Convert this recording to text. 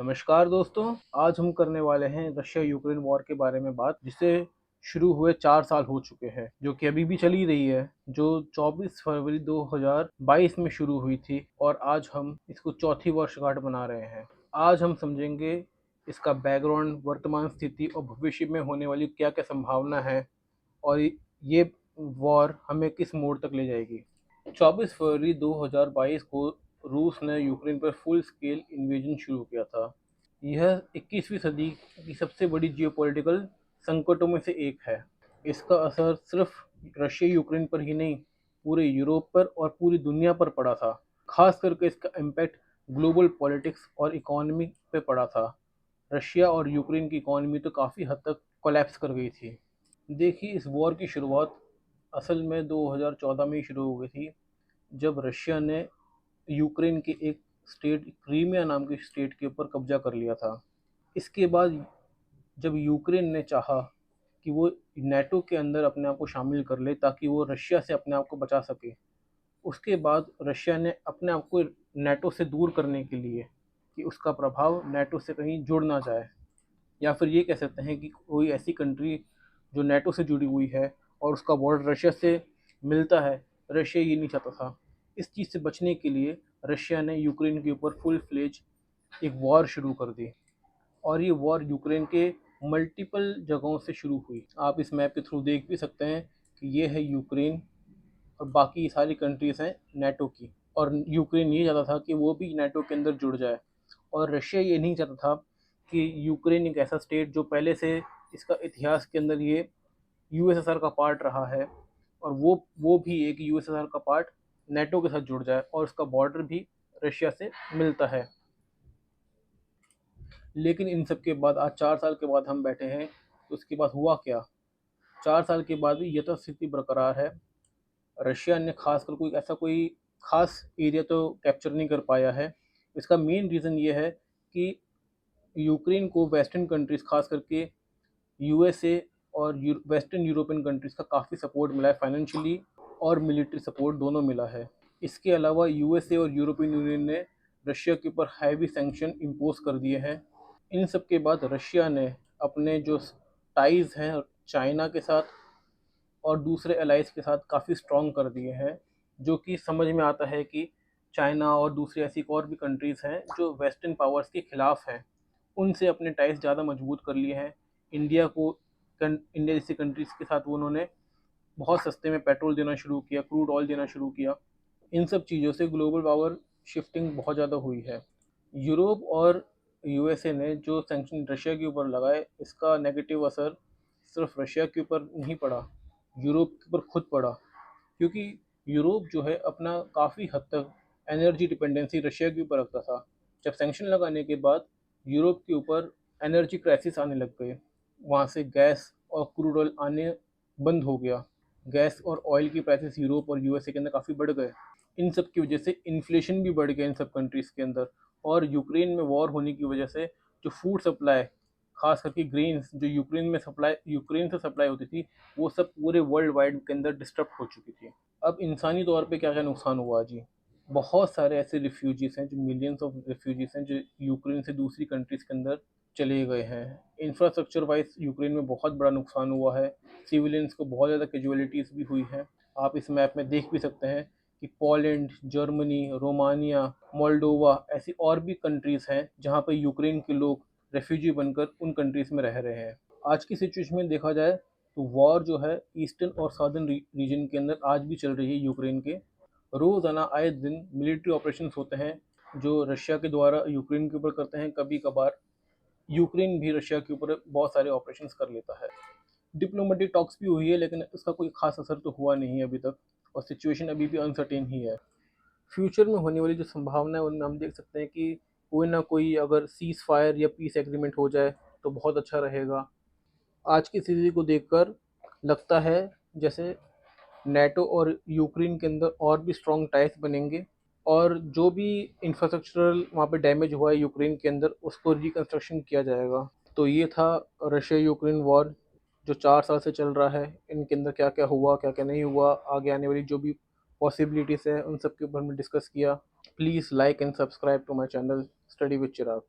नमस्कार दोस्तों। आज हम करने वाले हैं रशिया यूक्रेन वॉर के बारे में बात, जिसे शुरू हुए 4 साल हो चुके हैं, जो कि अभी भी चली रही है, जो 24 फरवरी 2022 में शुरू हुई थी और आज हम इसको चौथी वर्षगांठ मना रहे हैं। आज हम समझेंगे इसका बैकग्राउंड, वर्तमान स्थिति और भविष्य में होने वाली क्या क्या संभावना है और ये वॉर हमें किस मोड़ तक ले जाएगी। 24 फरवरी 2022 को रूस ने यूक्रेन पर फुल स्केल इन्वेजन शुरू किया था। यह 21वीं सदी की सबसे बड़ी जियोपॉलिटिकल संकटों में से एक है। इसका असर सिर्फ रशिया यूक्रेन पर ही नहीं, पूरे यूरोप पर और पूरी दुनिया पर पड़ा था। खास करके इसका इम्पैक्ट ग्लोबल पॉलिटिक्स और इकोनॉमी पे पड़ा था। रशिया और यूक्रेन की इकोनॉमी तो काफ़ी हद तक कोलैप्स कर गई थी। देखिए, इस वॉर की शुरुआत असल में 2014 में ही शुरू हो गई थी, जब रशिया ने यूक्रेन के एक स्टेट क्रीमिया नाम के स्टेट के ऊपर कब्जा कर लिया था। इसके बाद जब यूक्रेन ने चाहा कि वो नेटो के अंदर अपने आप को शामिल कर ले ताकि वो रशिया से अपने आप को बचा सके, उसके बाद रशिया ने अपने आप को नेटो से दूर करने के लिए, कि उसका प्रभाव नेटो से कहीं जुड़ ना जाए, या फिर ये कह सकते हैं कि कोई ऐसी कंट्री जो नेटो से जुड़ी हुई है और उसका बॉर्डर रशिया से मिलता है, रशिया ये नहीं चाहता था। इस चीज़ से बचने के लिए रशिया ने यूक्रेन के ऊपर फुल फ्लेज एक वॉर शुरू कर दी और ये वॉर यूक्रेन के मल्टीपल जगहों से शुरू हुई। आप इस मैप के थ्रू देख भी सकते हैं कि ये है यूक्रेन और बाकी सारी कंट्रीज़ हैं नेटो की, और यूक्रेन ये चाहता था कि वो भी नेटो के अंदर जुड़ जाए, और रशिया ये नहीं चाहता था कि यूक्रेन एक ऐसा स्टेट जो पहले से इसका इतिहास के अंदर ये यूएसएसआर का पार्ट रहा है, और वो भी एक यूएसएसआर का पार्ट नेटो के साथ जुड़ जाए और उसका बॉर्डर भी रशिया से मिलता है। लेकिन इन सब के बाद आज 4 साल के बाद हम बैठे हैं, तो उसके बाद हुआ क्या? 4 साल के बाद भी यथास्थिति बरकरार है। रशिया ने खासकर कोई खास एरिया तो कैप्चर नहीं कर पाया है। इसका मेन रीज़न ये है कि यूक्रेन को वेस्टर्न कंट्रीज़, खास करके यूएसए और वेस्टर्न यूरोपियन कंट्रीज़ का काफ़ी सपोर्ट मिला है, फाइनेंशियली और मिलिट्री सपोर्ट दोनों मिला है। इसके अलावा यूएसए और यूरोपियन यूनियन ने रशिया के ऊपर हैवी सैंक्शन इम्पोज कर दिए हैं। इन सब के बाद रशिया ने अपने जो टाइज़ हैं चाइना के साथ और दूसरे एलाइज़ के साथ काफ़ी स्ट्रॉन्ग कर दिए हैं, जो कि समझ में आता है कि चाइना और दूसरी ऐसी और भी कंट्रीज़ हैं जो वेस्टर्न पावर्स के खिलाफ हैं, उनसे अपने टाइज़ ज़्यादा मजबूत कर लिए हैं। इंडिया जैसी कंट्रीज़ के साथ वो उन्होंने बहुत सस्ते में पेट्रोल देना शुरू किया, क्रूड ऑयल देना शुरू किया। इन सब चीज़ों से ग्लोबल पावर शिफ्टिंग बहुत ज़्यादा हुई है। यूरोप और यूएसए ने जो सैंक्शन रशिया के ऊपर लगाए, इसका नेगेटिव असर सिर्फ रशिया के ऊपर नहीं पड़ा, यूरोप के ऊपर खुद पड़ा। क्योंकि यूरोप जो है अपना काफ़ी हद तक एनर्जी डिपेंडेंसी रशिया के ऊपर रखता था। जब सैंक्शन लगाने के बाद यूरोप के ऊपर एनर्जी क्राइसिस आने लग गए, वहाँ से गैस और क्रूड ऑयल आने बंद हो गया। गैस और ऑयल की प्राइसेस यूरोप और यूएसए के अंदर काफ़ी बढ़ गए। इन सब की वजह से इन्फ्लेशन भी बढ़ गया इन सब कंट्रीज़ के अंदर, और यूक्रेन में वॉर होने की वजह से जो फूड सप्लाई, खास करके ग्रेन्स जो यूक्रेन से सप्लाई होती थी, वो सब पूरे वर्ल्ड वाइड के अंदर डिस्टर्ब हो चुकी थी। अब इंसानी तौर पे क्या क्या नुकसान हुआ जी? बहुत सारे ऐसे रिफ्यूजीज़ हैं, जो मिलियंस ऑफ रिफ्यूजीज़ हैं, जो यूक्रेन से दूसरी कंट्रीज़ के अंदर चले गए हैं। इंफ्रास्ट्रक्चर वाइज यूक्रेन में बहुत बड़ा नुकसान हुआ है। सिविलियंस को बहुत ज़्यादा कैजुअलिटीज़ भी हुई हैं। आप इस मैप में देख भी सकते हैं कि पोलैंड, जर्मनी, रोमानिया, मोल्डोवा ऐसी और भी कंट्रीज़ हैं जहाँ पर यूक्रेन के लोग रेफ्यूजी बनकर उन कंट्रीज़ में रह रहे हैं। आज की सिचुएशन में देखा जाए तो वॉर जो है ईस्टर्न और साउदर्न रीजन के अंदर आज भी चल रही है यूक्रेन के। रोज़ाना आए दिन मिलिट्री ऑपरेशंस होते हैं जो रशिया के द्वारा यूक्रेन के ऊपर करते हैं। कभी कभार यूक्रेन भी रशिया के ऊपर बहुत सारे ऑपरेशंस कर लेता है। डिप्लोमेटिक टॉक्स भी हुई है, लेकिन उसका कोई खास असर तो हुआ नहीं है अभी तक, और सिचुएशन अभी भी अनसर्टेन ही है। फ्यूचर में होने वाली जो संभावना है उनमें हम देख सकते हैं कि कोई ना कोई अगर सीज़ फायर या पीस एग्रीमेंट हो जाए तो बहुत अच्छा रहेगा। आज की स्थिति को देखकर लगता है जैसे नेटो और यूक्रेन के अंदर और भी स्ट्रॉन्ग टाइज बनेंगे, और जो भी इंफ्रास्ट्रक्चरल वहाँ पे डैमेज हुआ है यूक्रेन के अंदर, उसको रिकंस्ट्रक्शन किया जाएगा। तो ये था रशिया यूक्रेन वॉर, जो 4 साल से चल रहा है। इनके अंदर क्या क्या हुआ, क्या क्या नहीं हुआ, आगे आने वाली जो भी पॉसिबिलिटीज़ है, उन सब के ऊपर हमने डिस्कस किया। Please like and subscribe to my channel study with Chirag.